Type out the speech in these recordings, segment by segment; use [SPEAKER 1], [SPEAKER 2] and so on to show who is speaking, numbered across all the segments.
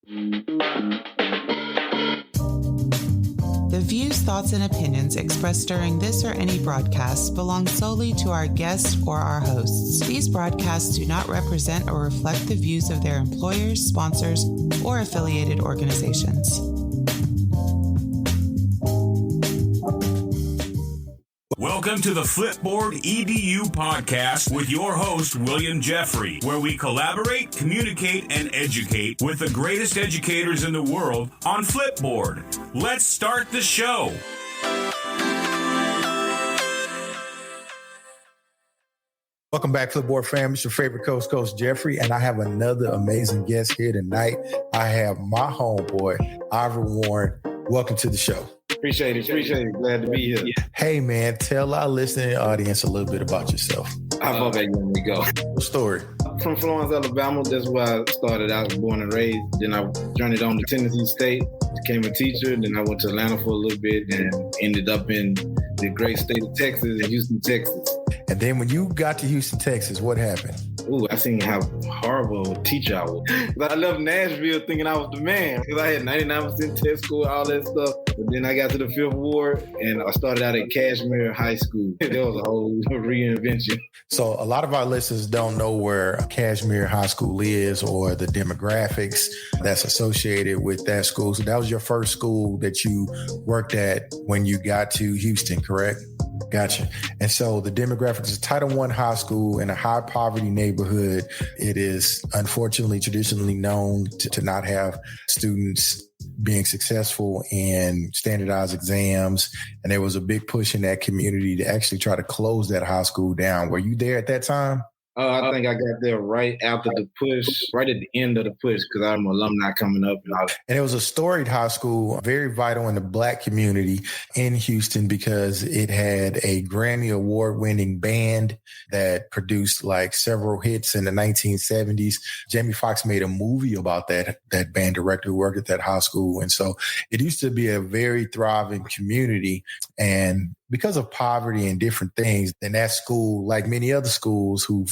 [SPEAKER 1] The views, thoughts, and opinions expressed during this or any broadcast belong solely to our guests or our hosts. These broadcasts do not represent or reflect the views of their employers, sponsors, or affiliated organizations.
[SPEAKER 2] Welcome to the Flipboard EDU podcast with your host, William Jeffrey, where we collaborate, communicate, and educate with the greatest educators in the world on Flipboard. Let's start the show.
[SPEAKER 3] Welcome back, Flipboard fam. It's your favorite Coach Jeffrey, and I have another amazing guest here tonight. I have my homeboy, Ivra Warren. Welcome to the show.
[SPEAKER 4] Appreciate it. Glad to be here.
[SPEAKER 3] Hey, man, tell our listening audience a little bit about yourself.
[SPEAKER 4] How far back when we go?
[SPEAKER 3] Story.
[SPEAKER 4] From Florence, Alabama. That's where I started. I was born and raised. Then I journeyed on to Tennessee State, became a teacher. Then I went to Atlanta for a little bit and ended up in the great state of Texas, in Houston, Texas.
[SPEAKER 3] And then when you got to Houston, Texas, what happened?
[SPEAKER 4] Ooh, I seen how horrible a teacher I was. I left Nashville thinking I was the man because I had 99% test score, all that stuff. But then I got to the Fifth Ward and I started out at Cashmere High School. There was a whole reinvention.
[SPEAKER 3] So a lot of our listeners don't know where Cashmere High School is or the demographics that's associated with that school. So that was your first school that you worked at when you got to Houston, correct? Gotcha. And so the demographics is Title I high school in a high poverty neighborhood. It is unfortunately traditionally known to not have students being successful in standardized exams. And there was a big push in that community to actually try to close that high school down. Were you there at that time?
[SPEAKER 4] I think I got there right after the push, right at the end of the push, because I'm an alumni coming up.
[SPEAKER 3] And it was a storied high school, very vital in the Black community in Houston because it had a Grammy Award-winning band that produced like several hits in the 1970s. Jamie Foxx made a movie about that band director who worked at that high school. And so it used to be a very thriving community. And because of poverty and different things, then that school, like many other schools who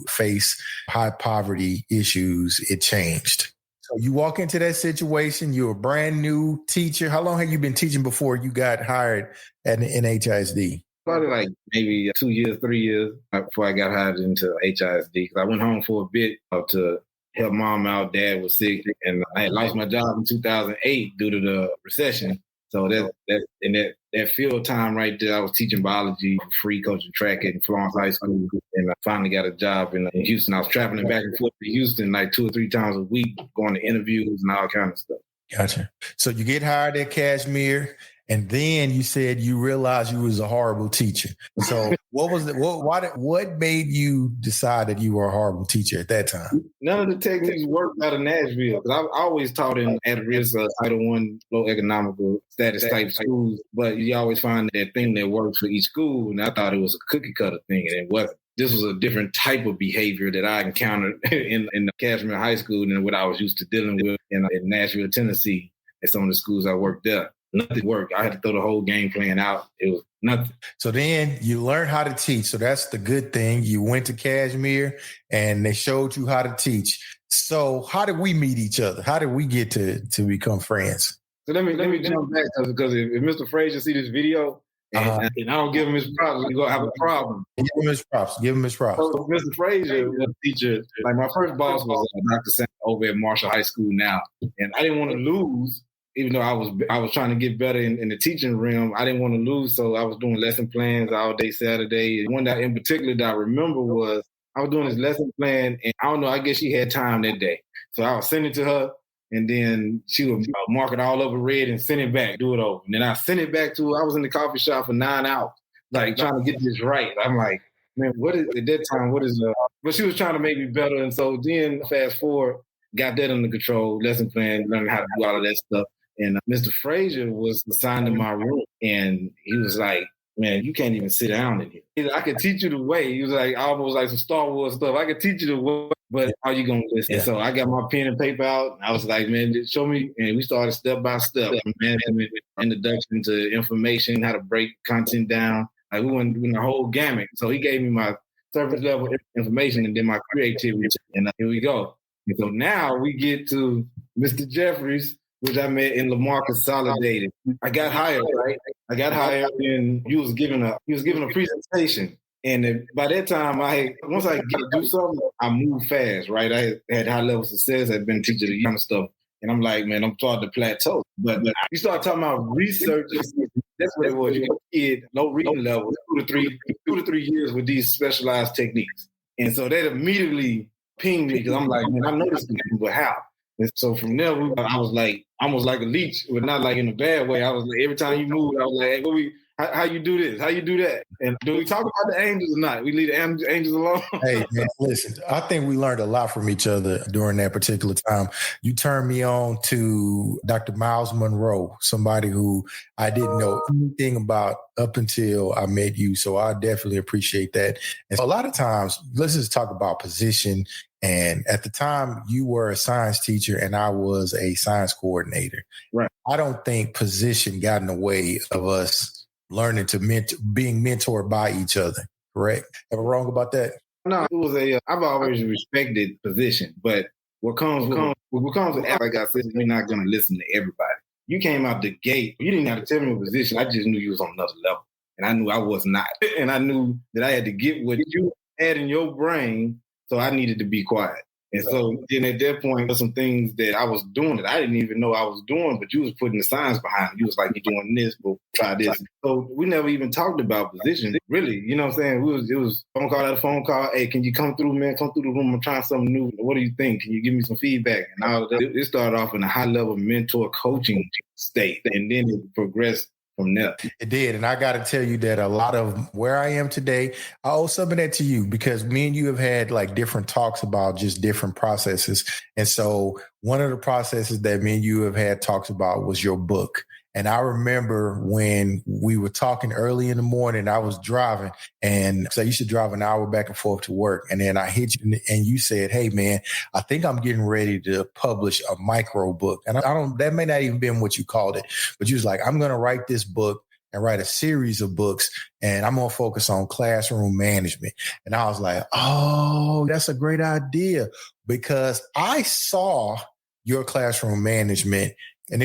[SPEAKER 3] face high poverty issues, it changed. So you walk into that situation, you're a brand new teacher. How long have you been teaching before you got hired at an HISD?
[SPEAKER 4] Probably like maybe 2 years, 3 years before I got hired into HISD. Because I went home for a bit to help mom out. Dad was sick, and I had lost my job in 2008 due to the recession. So that field time right there, I was teaching biology for free, coaching track at Florence High School, and I finally got a job in Houston. I was traveling back and forth to Houston like 2 or 3 times a week, going to interviews and all kind of stuff.
[SPEAKER 3] Gotcha. So you get hired at Cashmere, and then you said you realized you was a horrible teacher. So what made you decide that you were a horrible teacher at that time?
[SPEAKER 4] None of the techniques worked out of Nashville. Because I always taught in at-risk Title I, low economical status type schools, but you always find that thing that works for each school. And I thought it was a cookie cutter thing, and it wasn't. This was a different type of behavior that I encountered in the Cashmere High School than what I was used to dealing with in Nashville, Tennessee, at some of the schools I worked at. Nothing worked. I had to throw the whole game plan out. It was nothing.
[SPEAKER 3] So then you learned how to teach. So that's the good thing. You went to Cashmere and they showed you how to teach. So how did we meet each other? How did we get to become friends?
[SPEAKER 4] So let me jump back because if Mr. Frazier see this video and I don't give him his props, we're going to have a problem.
[SPEAKER 3] Give him his props.
[SPEAKER 4] So Mr. Frazier was a teacher. Like my first boss was Dr. Sam over at Marshall High School now. And I didn't want to lose. Even though I was trying to get better in the teaching realm, I didn't want to lose, so I was doing lesson plans all day Saturday. One that in particular that I remember was I was doing this lesson plan, and I don't know, I guess she had time that day. So I would send it to her, and then she would mark it all over red and send it back, do it over. And then I sent it back to her. I was in the coffee shop for 9 hours, like trying to get this right. I'm like, man, at that time, but she was trying to make me better. And so then fast forward, got that under control, lesson plan, learning how to do all of that stuff. And Mr. Frazier was assigned to my room, and he was like, man, you can't even sit down in here. He's like, I could teach you the way. He was like, almost like some Star Wars stuff. I could teach you the way, but are you going to listen? Yeah. So I got my pen and paper out. And I was like, man, show me. And we started step by step. Management, introduction to information, how to break content down. Like we went the whole gamut. So he gave me my surface level information and then my creativity. And here we go. And so now we get to Mr. Jeffries, which I met in Lamar Consolidated. I got hired, right? I got hired, and he was giving a presentation. And by that time, once I get to do something, I move fast, right? I had high level success. I'd been teaching the young stuff. And I'm like, man, I'm starting to plateau. But you start talking about research. That's what it was. You kid, low reading level, 2 to 3 years with these specialized techniques. And so that immediately pinged me because I'm like, man, I know this can happen, but how? And so from there, I was like, almost like a leech, but not like in a bad way. I was like, every time you moved, I was like, hey, how you do this? How you do that? And do we talk about the angels or not? We leave the angels alone.
[SPEAKER 3] Hey, man, listen, I think we learned a lot from each other during that particular time. You turned me on to Dr. Miles Monroe, somebody who I didn't know anything about up until I met you. So I definitely appreciate that. And a lot of times, let's just talk about position. And at the time, you were a science teacher and I was a science coordinator.
[SPEAKER 4] Right.
[SPEAKER 3] I don't think position got in the way of us learning to being mentored by each other. Correct? Am I wrong about that?
[SPEAKER 4] No, it was I've always respected position, but what comes with, like I said, we're not going to listen to everybody. You came out the gate. You didn't have to tell me what position. I just knew you was on another level. And I knew I was not. And I knew that I had to get what you had in your brain. So I needed to be quiet. And so then at that point, there's some things that I was doing that I didn't even know I was doing, but you was putting the science behind it. You was like, you're doing this, but try this. So we never even talked about position, really. You know what I'm saying? It was phone call after phone call. Hey, can you come through, man? Come through the room. I'm trying something new. What do you think? Can you give me some feedback? And all of that. It started off in a high-level mentor coaching state, and then it progressed from there.
[SPEAKER 3] It did. And I got to tell you that a lot of where I am today, I owe some of that to you because me and you have had like different talks about just different processes. And so one of the processes that me and you have had talks about was your book. And I remember when we were talking early in the morning, I was driving and so I used to drive an hour back and forth to work. And then I hit you and you said, hey, man, I think I'm getting ready to publish a micro book. And that may not even been what you called it, but you was like, I'm going to write this book and write a series of books and I'm going to focus on classroom management. And I was like, oh, that's a great idea because I saw your classroom management. And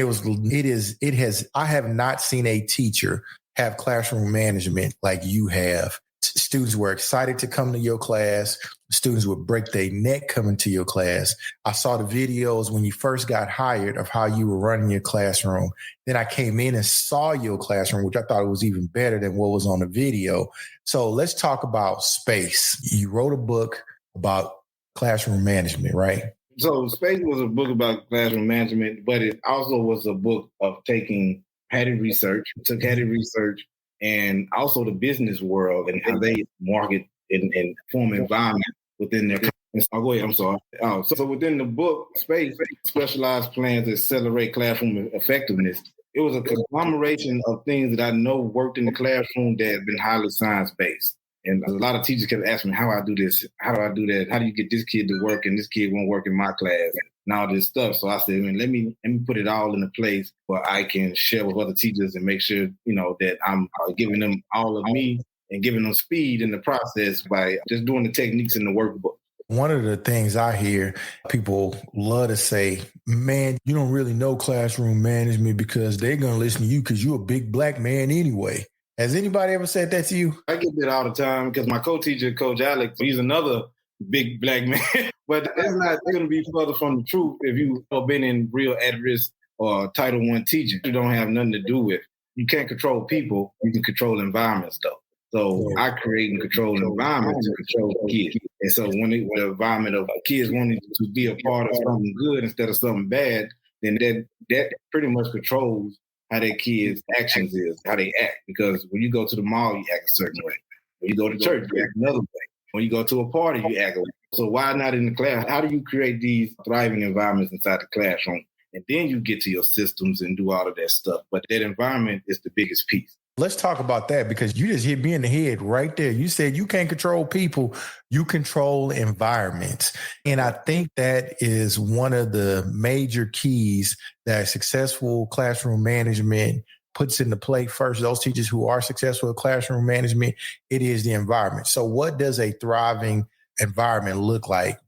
[SPEAKER 3] I have not seen a teacher have classroom management like you have. Students were excited to come to your class. Students would break their neck coming to your class. I saw the videos when you first got hired of how you were running your classroom. Then I came in and saw your classroom, which I thought was even better than what was on the video. So let's talk about space. You wrote a book about classroom management, right?
[SPEAKER 4] So Space was a book about classroom management, but it also was a book of taking Hattie research, and also the business world and how they market and form environment within their companies. Oh, go ahead, I'm sorry. So within the book, Space, specialized plans to accelerate classroom effectiveness. It was a conglomeration of things that I know worked in the classroom that have been highly science-based. And a lot of teachers kept asking me, how do I do this? How do I do that? How do you get this kid to work and this kid won't work in my class and all this stuff? So I said, let me put it all in a place where I can share with other teachers and make sure, that I'm giving them all of me and giving them speed in the process by just doing the techniques in the workbook.
[SPEAKER 3] One of the things I hear people love to say, man, you don't really know classroom management because they're going to listen to you because you're a big black man anyway. Has anybody ever said that to you?
[SPEAKER 4] I get that all the time because my co-teacher, Coach Alex, he's another big black man. But that's not going to be further from the truth if you've been in real at-risk or Title I teaching. You don't have nothing to do with. You can't control people. You can control environments, though. So I create and control an environment to control kids. And so when the environment of kids wanting to be a part of something good instead of something bad, then that pretty much controls how their kids' actions is, how they act. Because when you go to the mall, you act a certain way. When you go to church, you act another way. When you go to a party, you act a way. So why not in the class? How do you create these thriving environments inside the classroom? And then you get to your systems and do all of that stuff. But that environment is the biggest piece.
[SPEAKER 3] Let's talk about that because you just hit me in the head right there. You said you can't control people, you control environments. And I think that is one of the major keys that successful classroom management puts into play first. Those teachers who are successful at classroom management, it is the environment. So what does a thriving environment look like?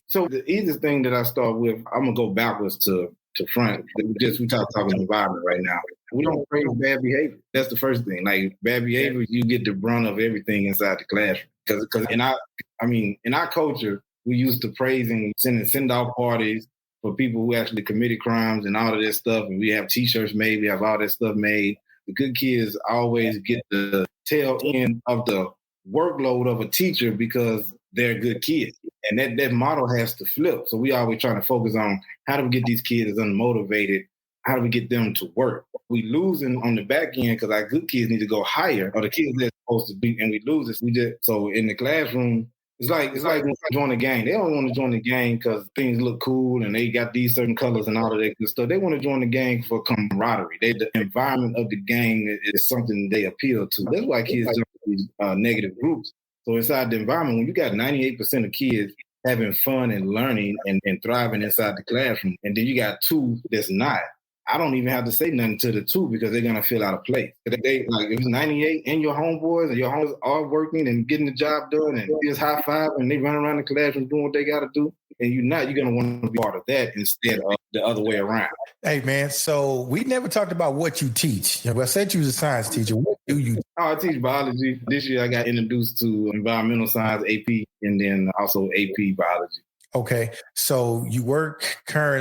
[SPEAKER 4] So the easiest thing that I start with, I'm going to go backwards to front. We talking environment right now. We don't praise bad behavior. That's the first thing. Like bad behavior, you get the brunt of everything inside the classroom. Because in our culture, we used to praising send-off parties for people who actually committed crimes and all of that stuff. And we have T-shirts made. We have all that stuff made. The good kids always get the tail end of the workload of a teacher because they're good kids. And that model has to flip. So we always trying to focus on how do we get these kids unmotivated? How do we get them to work? We losing on the back end because our good kids need to go higher, or the kids they're supposed to be, and we lose it. So in the classroom, it's like when you join a gang. They don't want to join the gang because things look cool and they got these certain colors and all of that good stuff. They want to join the gang for camaraderie. The environment of the gang is something they appeal to. That's why kids jump to these negative groups. So inside the environment, when you got 98% of kids having fun and learning and thriving inside the classroom, and then you got 2 that's not, I don't even have to say nothing to the 2 because they're going to feel out of place. If it's 98 and your homeboys and your homies are working and getting the job done and just high five and they run around the classroom doing what they got to do, and you're going to want to be part of that instead of the other way around.
[SPEAKER 3] Hey, man, so we never talked about what you teach. I said you was a science teacher. What do you teach?
[SPEAKER 4] I teach biology. This year I got introduced to environmental science, AP, and then also AP biology.
[SPEAKER 3] Okay, so you work at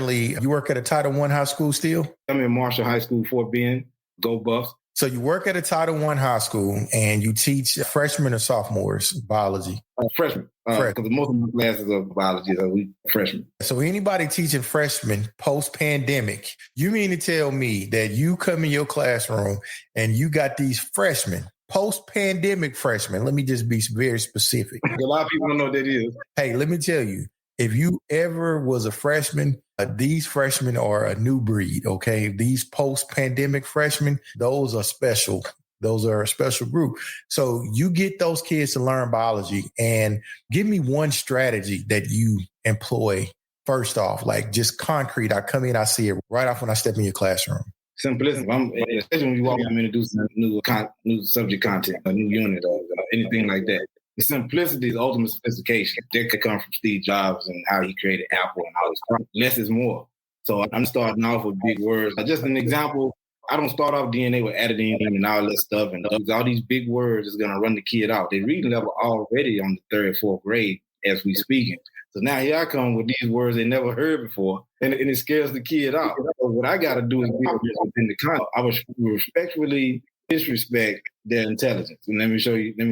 [SPEAKER 3] a Title I high school still?
[SPEAKER 4] I'm in Marshall High School, Fort Bend. Go Buffs.
[SPEAKER 3] So you work at a Title I high school and you teach freshmen or sophomores biology?
[SPEAKER 4] Freshmen. Because most of my classes are biology, so we freshmen. So
[SPEAKER 3] anybody teaching freshmen post-pandemic, you mean to tell me that you come in your classroom and you got these freshmen, post-pandemic freshmen? Let me just be very specific.
[SPEAKER 4] A lot of people don't know what that is.
[SPEAKER 3] Hey, let me tell you. If you ever was a freshman, these freshmen are a new breed, okay? These post-pandemic freshmen, those are special. Those are a special group. So you get those kids to learn biology, and give me one strategy that you employ first off, like just concrete. I come in, I see it right off when I step in your classroom.
[SPEAKER 4] Simplicity. Especially when you walk in and introduce new subject content, a new unit or anything like that. The simplicity is ultimate sophistication. That could come from Steve Jobs and how he created Apple and all this stuff. Less is more. So I'm starting off with big words. Just an example, I don't start off DNA with editing and all that stuff. And all these big words is going to run the kid out. They reading level already on the 3rd, 4th grade as we speaking. So now here I come with these words they never heard before, and it scares the kid out. So what I got to do is be within the content. I would respectfully disrespect their intelligence. And let me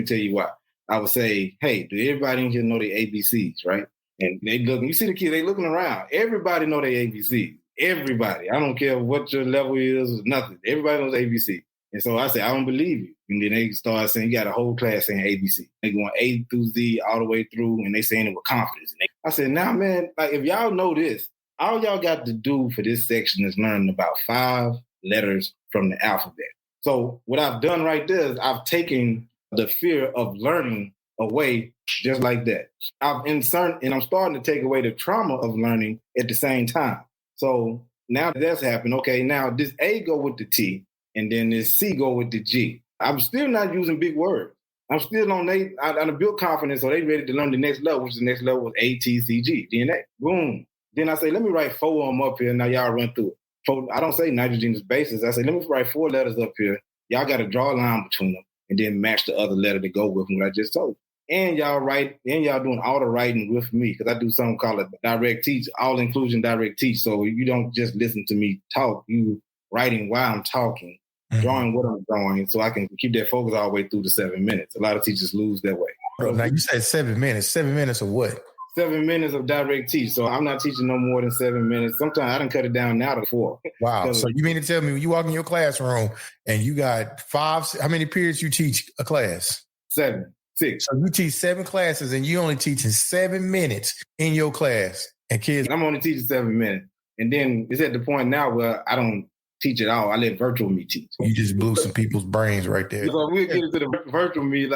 [SPEAKER 4] tell you why. I would say, hey, do everybody in here know their ABCs, right? And they look, you see the kids, they looking around. Everybody know their ABCs. Everybody. I don't care what your level is or nothing. Everybody knows ABC. And so I say, I don't believe you. And then they start saying, you got a whole class saying ABC. They going A through Z all the way through, and they saying it with confidence. I said, now, man, like if y'all know this, all y'all got to do for this section is learn about 5 letters from the alphabet. So what I've done right there is I've taken the fear of learning away just like that. I'm starting to take away the trauma of learning at the same time. So now that's happened. Okay, now this A go with the T, and then this C go with the G. I'm still not using big words. I'm still on I built confidence, so they ready to learn the next level, which the next level was A, T, C, G, DNA. Boom. Then I say, let me write 4 of them up here. Now y'all run through it. I don't say nitrogenous bases. I say, let me write 4 letters up here. Y'all got to draw a line between them and then match the other letter to go with what I just told you. And y'all doing all the writing with me because I do something called a direct teach, all inclusion direct teach. So you don't just listen to me talk, you writing while I'm talking, drawing what I'm drawing, so I can keep that focus all the way through the 7 minutes. A lot of teachers lose that way.
[SPEAKER 3] Bro, now you said 7 minutes. 7 minutes of what?
[SPEAKER 4] 7 minutes of direct teach. So I'm not teaching no more than 7 minutes. Sometimes I done cut it down now to 4.
[SPEAKER 3] Wow. So you mean to tell me when you walk in your classroom and you got 5, how many periods you teach a class?
[SPEAKER 4] 7, 6.
[SPEAKER 3] So you teach 7 classes and you only teaching 7 minutes in your class. And kids,
[SPEAKER 4] I'm only teaching 7 minutes. And then it's at the point now where I don't teach at all. I let virtual me teach.
[SPEAKER 3] You just blew some people's brains right there.
[SPEAKER 4] So we'll get into the virtual me.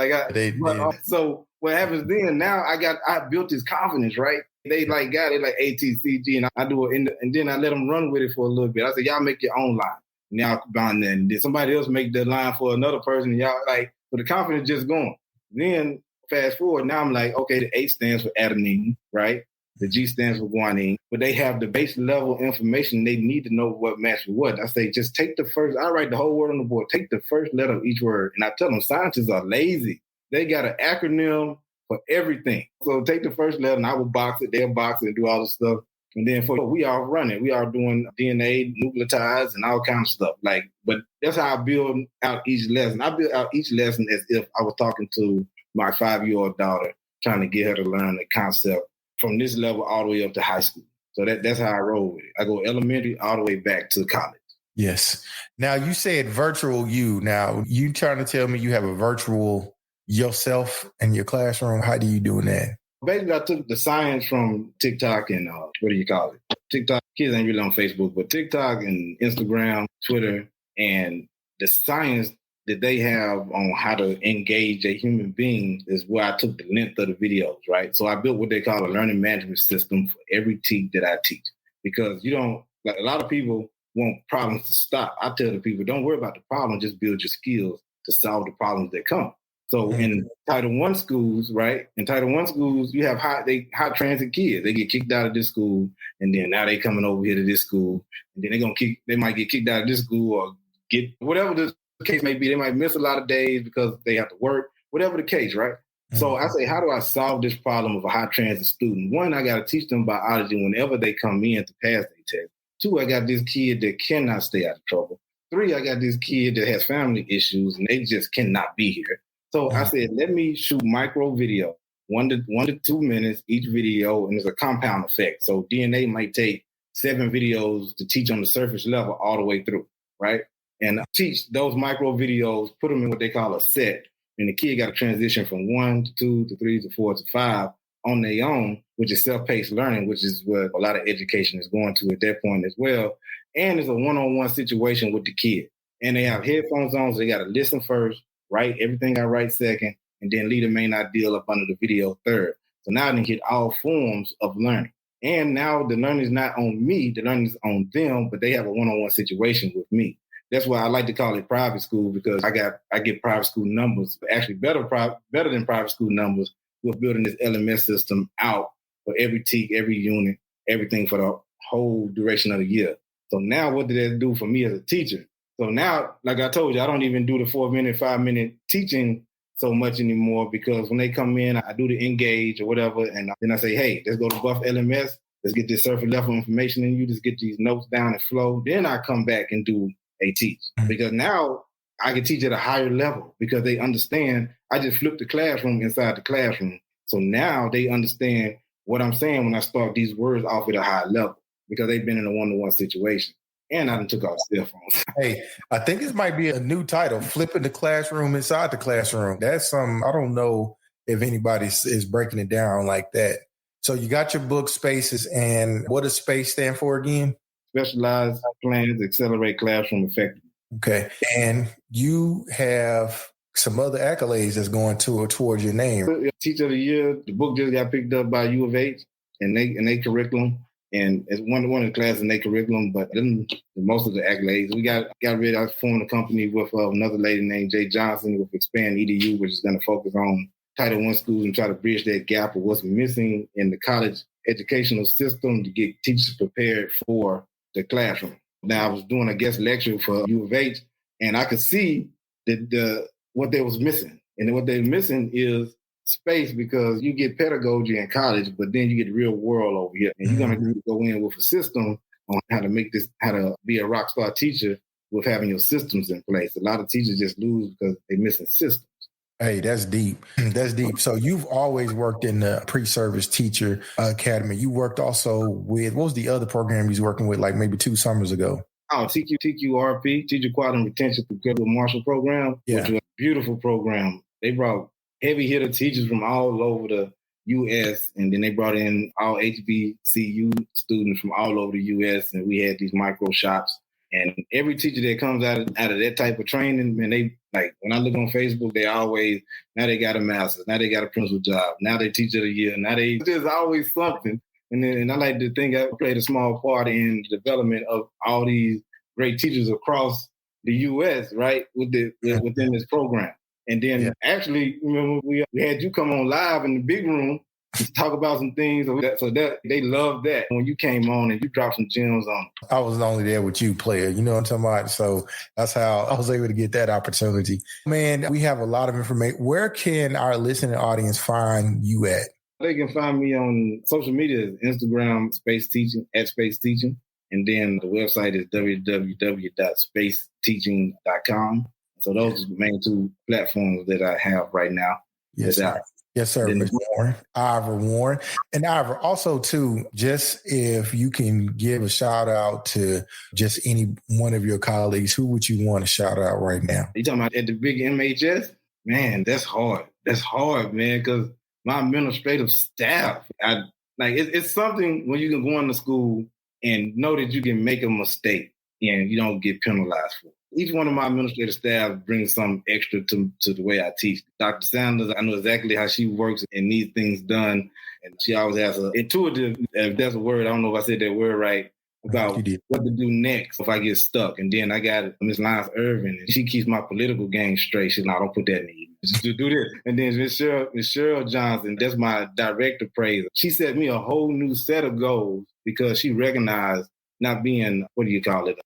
[SPEAKER 4] So what happens then? Now I built this confidence, right? They got it like ATCG, and I do it, and then I let them run with it for a little bit. I said, y'all make your own line. Now and then somebody else make the line for another person, and y'all but the confidence just going. Then fast forward, now I'm like, okay, the A stands for adenine, right? The G stands for guanine, but they have the base level information they need to know what matches what. I say, just take I write the whole word on the board, take the first letter of each word. And I tell them scientists are lazy. They got an acronym for everything. So take the first letter and I will box it, they'll box it and do all the stuff. And then we are running, we are doing DNA, nucleotides and all kinds of stuff. But that's how I build out each lesson. I build out each lesson as if I was talking to my 5-year-old daughter, trying to get her to learn the concept from this level all the way up to high school. So that's how I roll with it. I go elementary all the way back to college.
[SPEAKER 3] Yes. Now you said virtual you. Now you trying to tell me you have a virtual yourself in your classroom? How do you doing that?
[SPEAKER 4] Basically, I took the science from TikTok and TikTok. Kids ain't really on Facebook, but TikTok and Instagram, Twitter, and the science that they have on how to engage a human being is where I took the length of the videos, right? So I built what they call a learning management system for every teach that I teach. Because a lot of people want problems to stop. I tell the people, don't worry about the problem, just build your skills to solve the problems that come. So in Title I schools, right? In Title I schools, you have high transit kids. They get kicked out of this school, and then now they coming over here to this school, and then they might get kicked out of this school or get whatever the case may be. They might miss a lot of days because they have to work, whatever the case, right? Mm-hmm. So I say, how do I solve this problem of a high transit student? One, I got to teach them biology whenever they come in to pass their test. 2, I got this kid that cannot stay out of trouble. 3, I got this kid that has family issues and they just cannot be here. So I said, let me shoot micro video, 1 to 2 minutes each video, and there's a compound effect. So DNA might take 7 videos to teach on the surface level all the way through, right? And I teach those micro videos, put them in what they call a set, and the kid got to transition from 1 to 2 to 3 to 4 to 5 on their own, which is self-paced learning, which is what a lot of education is going to at that point as well. And it's a one-on-one situation with the kid. And they have headphones on, so they got to listen first, write everything I write second, and then lead the main ideal up under the video third. So now they get all forms of learning. And now the learning is not on me, the learning is on them, but they have a one-on-one situation with me. That's why I like to call it private school, because I get private school numbers, actually better than private school numbers. We're building this LMS system out for every TEAC, every unit, everything for the whole duration of the year. So now what did that do for me as a teacher? So now, like I told you, I don't even do the 4-minute, 5-minute teaching so much anymore, because when they come in, I do the engage or whatever, and then I say, hey, let's go to Buff LMS. Let's get this surface level information in you. Just get these notes down and flow. Then I come back and do a teach, because now I can teach at a higher level, because they understand I just flipped the classroom inside the classroom. So now they understand what I'm saying when I start these words off at a high level, because they've been in a one-to-one situation. And I done took off cell phones.
[SPEAKER 3] Hey, I think this might be a new title, Flipping the Classroom Inside the Classroom. That's I don't know if anybody is breaking it down like that. So you got your book, Spaces, and what does SPACE stand for again?
[SPEAKER 4] Specialized Plans Accelerate Classroom Effectiveness.
[SPEAKER 3] Okay. And you have some other accolades that's going towards your name.
[SPEAKER 4] Teacher of the Year. The book just got picked up by U of H and they curriculum. And it's one of the classes in their curriculum, but then most of the accolades. We got rid of, I formed a company with another lady named Jay Johnson with Expand EDU, which is going to focus on Title I schools and try to bridge that gap of what's missing in the college educational system to get teachers prepared for the classroom. Now, I was doing a guest lecture for U of H, and I could see that what they was missing. And what they're missing is space, because you get pedagogy in college, but then you get the real world over here. And you're going to go in with a system on how to be a rock star teacher with having your systems in place. A lot of teachers just lose because they're missing systems.
[SPEAKER 3] Hey, that's deep. That's deep. So you've always worked in the pre-service teacher academy. You worked also with, what was the other program you was working with, like maybe 2 summers ago?
[SPEAKER 4] Oh, TQRP, Teacher Quality and Retention Through Marshall Program, which was a beautiful program. They brought heavy hitter teachers from all over the U.S., and then they brought in all HBCU students from all over the U.S., and we had these micro shops. And every teacher that comes out of that type of training, and they, like, when I look on Facebook, now they got a master's, now they got a principal job, now they teacher of the year, there's always something. And I like to think I played a small part in the development of all these great teachers across the U.S., right, within this program. And then actually, remember, we had you come on live in the big room talk about some things. So that they love that when you came on and you dropped some gems on them.
[SPEAKER 3] I was only there with you, player. You know what I'm talking about? So that's how I was able to get that opportunity. Man, we have a lot of information. Where can our listening audience find you at?
[SPEAKER 4] They can find me on social media, Instagram, Space Teaching, @Space Teaching. And then the website is www.spaceteaching.com. So those are the main two platforms that I have right now.
[SPEAKER 3] Yes, sir. Yes, sir. Ivra Warren. And Ivra, also too, just if you can give a shout out to just any one of your colleagues, who would you want to shout out right now?
[SPEAKER 4] You talking about at the big MHS? Man, that's hard. That's hard, man, because my administrative staff, it's something when you can go into school and know that you can make a mistake and you don't get penalized for it. Each one of my administrative staff brings some extra to the way I teach. Dr. Sanders, I know exactly how she works and needs things done. And she always has an intuitive, if that's a word, I don't know if I said that word right, about what to do next if I get stuck. And then I got Miss Lyons Irvin, and she keeps my political game straight. She's like, don't put that in the just do this. And then Miss Cheryl Johnson, that's my direct appraiser. She set me a whole new set of goals because she recognized not being,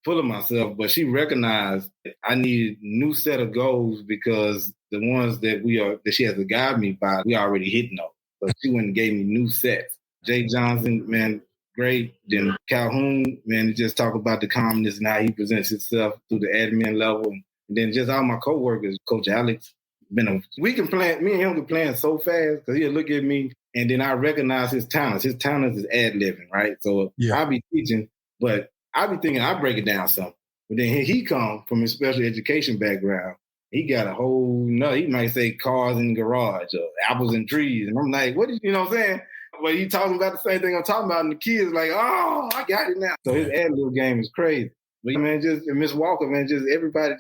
[SPEAKER 4] full of myself, but she recognized I needed a new set of goals because the ones that she has to guide me by, we already hitting those. So she went and gave me new sets. Jay Johnson, man, great. Then Calhoun, man, just talk about the calmness and how he presents himself through the admin level. And then just all my coworkers, Coach Alex, me and him can plan so fast because he'll look at me and then I recognize his talents. His talents is ad-libbing, right? So I'll be teaching, but I be thinking I break it down some. But then he come from his special education background. He got a whole nother, he might say cars in the garage or apples and trees. And I'm like, you know what I'm saying? But he talking about the same thing I'm talking about. And the kids like, oh, I got it now. So his ad-lib game is crazy. But man, Miss Walker, man, everybody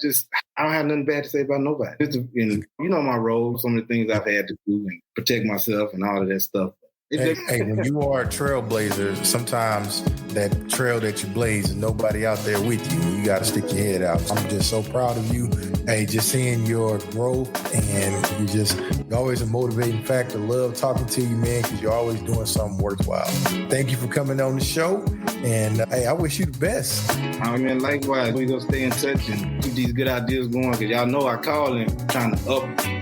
[SPEAKER 4] I don't have nothing bad to say about nobody. And you know my role, some of the things I've had to do and protect myself and all of that stuff.
[SPEAKER 3] Hey, when you are a trailblazer, sometimes that trail that you blaze and nobody out there with you, you got to stick your head out. I'm just so proud of you. Hey, just seeing your growth, and you're always a motivating factor. Love talking to you, man, because you're always doing something worthwhile. Thank you for coming on the show, and hey, I wish you the best.
[SPEAKER 4] I mean, likewise, we're going to stay in touch and keep these good ideas going, because y'all know I call him trying to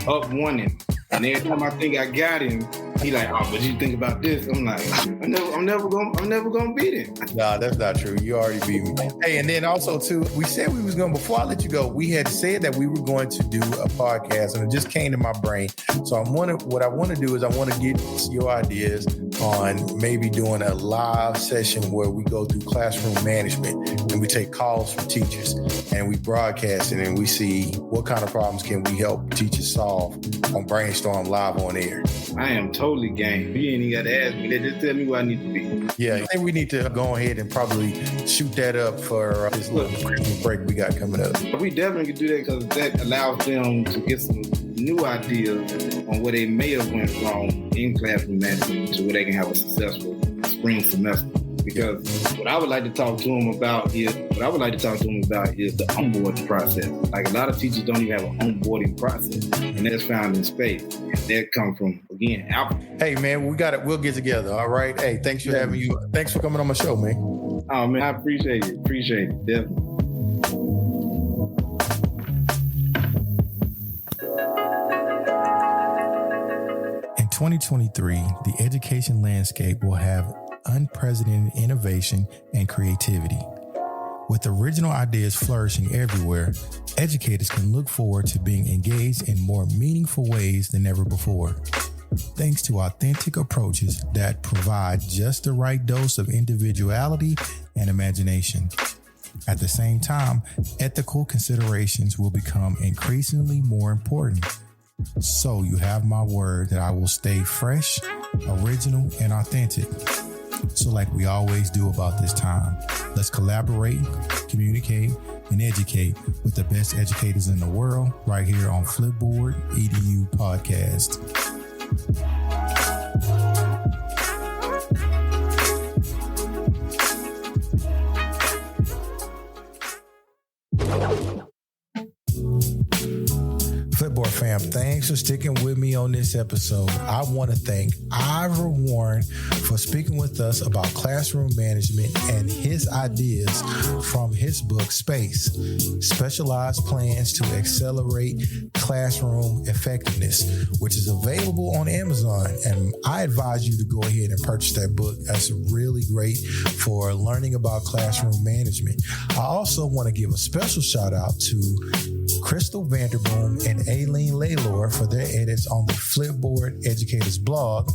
[SPEAKER 4] up one him. And every time I think I got him, he like, oh, but you think about this? I'm like, I'm never gonna beat him.
[SPEAKER 3] Nah, that's not true. You already beat me. Hey, and then also too, we said we was gonna, before I let you go, we had said that we were going to do a podcast, and it just came to my brain. So what I want to do is I want to get your ideas on maybe doing a live session where we go through classroom management and we take calls from teachers and we broadcast it and we see what kind of problems can we help teachers solve on Brainstorm Live on air.
[SPEAKER 4] I am totally game. You ain't even got to ask me. They just tell me where I need to be.
[SPEAKER 3] Yeah, I think we need to go ahead and probably shoot that up for this little Christmas break we got coming up.
[SPEAKER 4] We definitely could do that because that allows them to get some new ideas on where they may have went wrong in classroom management to where they can have a successful spring semester. Because what I would like to talk to them about is the onboarding process. Like a lot of teachers don't even have an onboarding process, and that's found in space. And that comes from, again, Apple.
[SPEAKER 3] Hey man, we got it. We'll get together. All right. Hey, thanks for having you. Thanks for coming on my show, man.
[SPEAKER 4] Oh man, I appreciate it. Definitely.
[SPEAKER 3] In 2023, the education landscape will have unprecedented innovation and creativity. With original ideas flourishing everywhere, educators can look forward to being engaged in more meaningful ways than ever before. Thanks to authentic approaches that provide just the right dose of individuality and imagination. At the same time, ethical considerations will become increasingly more important. So you have my word that I will stay fresh, original, and authentic. So like we always do about this time, let's collaborate, communicate, and educate with the best educators in the world right here on Flipboard EDU Podcast. Flipboard fam, thanks for sticking with me on this episode. I want to thank Ivra Warren for speaking with us about classroom management and his ideas from his book, Space, Specialized Plans to Accelerate Classroom Effectiveness, which is available on Amazon. And I advise you to go ahead and purchase that book. That's really great for learning about classroom management. I also want to give a special shout out to Crystal Vanderboom and Aileen Laylor for their edits on the Flipboard Educators blog.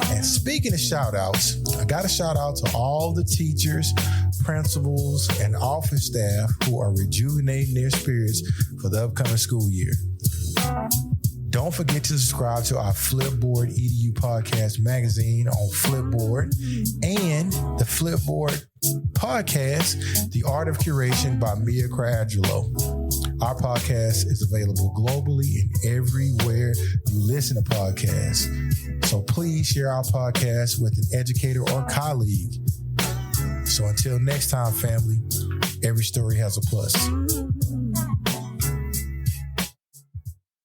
[SPEAKER 3] And speaking of shout outs, I got a shout out to all the teachers, principals, and office staff who are rejuvenating their spirits for the upcoming school year. Don't forget to subscribe to our Flipboard EDU podcast magazine on Flipboard and the Flipboard podcast, The Art of Curation by Mia Cradullo. Our podcast is available globally and everywhere you listen to podcasts. So please share our podcast with an educator or colleague. So until next time, family, every story has a plus.